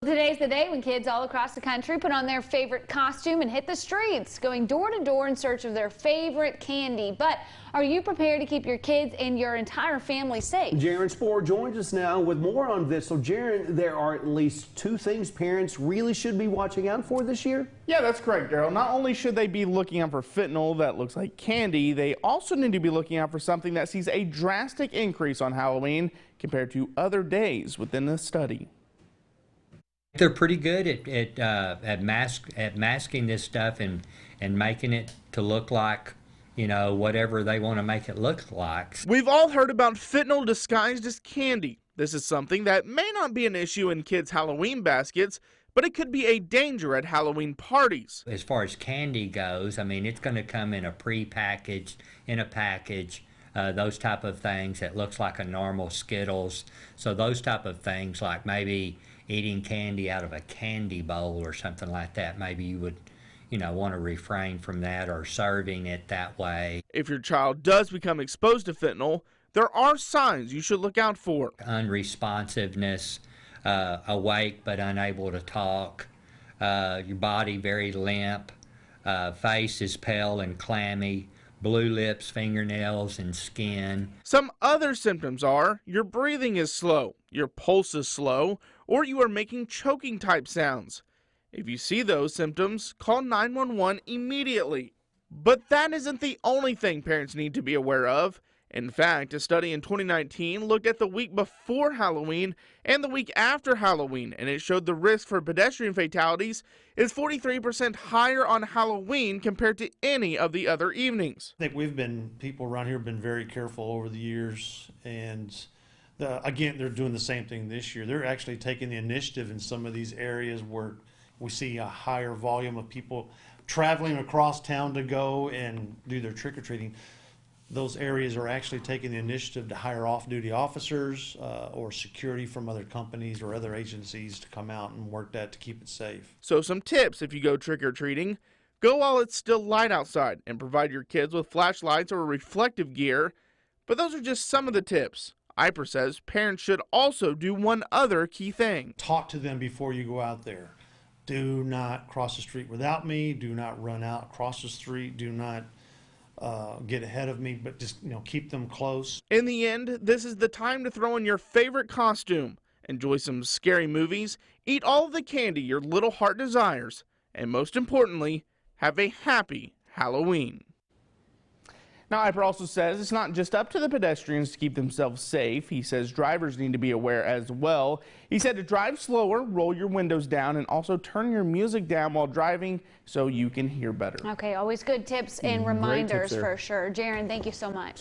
Today's the day when kids all across the country put on their favorite costume and hit the streets, going door to door in search of their favorite candy. But are you prepared to keep your kids and your entire family safe? Jaron Spohr joins us now with more on this. So, Jaron, there are at least two things parents really should be watching out for this year? Yeah, that's correct, Daryl. Not only should they be looking out for fentanyl that looks like candy, they also need to be looking out for something that sees a drastic increase on Halloween compared to other days within the study. They're pretty good at masking this stuff and making it to look like, you know, whatever they want to make it look like. We've all heard about fentanyl disguised as candy. This is something that may not be an issue in kids' Halloween baskets, but it could be a danger at Halloween parties. As far as candy goes, I mean, it's going to come in a pre-packaged, in a package, those type of things that looks like a normal Skittles. So those type of things, like maybe eating candy out of a candy bowl or something like that, maybe you would, you know, want to refrain from that, or serving it that way. If your child does become exposed to fentanyl, there are signs you should look out for. Unresponsiveness, awake but unable to talk, your body very limp, face is pale and clammy, blue lips, fingernails, and skin. Some other symptoms are your breathing is slow, your pulse is slow, or you are making choking type sounds. If you see those symptoms, call 911 immediately. But that isn't the only thing parents need to be aware of. In fact, a study in 2019 looked at the week before Halloween and the week after Halloween, and it showed the risk for pedestrian fatalities is 43% higher on Halloween compared to any of the other evenings. I think people around here have been very careful over the years, and again, they're doing the same thing this year. They're actually taking the initiative in some of these areas where we see a higher volume of people traveling across town to go and do their trick-or-treating. Those areas are actually taking the initiative to hire off-duty officers or security from other companies or other agencies to come out and work that to keep it safe. So some tips if you go trick-or-treating: go while it's still light outside and provide your kids with flashlights or reflective gear. But those are just some of the tips. IPER says parents should also do one other key thing. Talk to them before you go out there. Do not cross the street without me. Do not run out across the street. Do not get ahead of me, but just, keep them close. In the end, this is the time to throw in your favorite costume, enjoy some scary movies, eat all of the candy your little heart desires, and most importantly, have a happy Halloween. Now, IPER also says it's not just up to the pedestrians to keep themselves safe. He says drivers need to be aware as well. He said to drive slower, roll your windows down, and also turn your music down while driving so you can hear better. Okay, always good tips and reminders for sure. Jaron, thank you so much.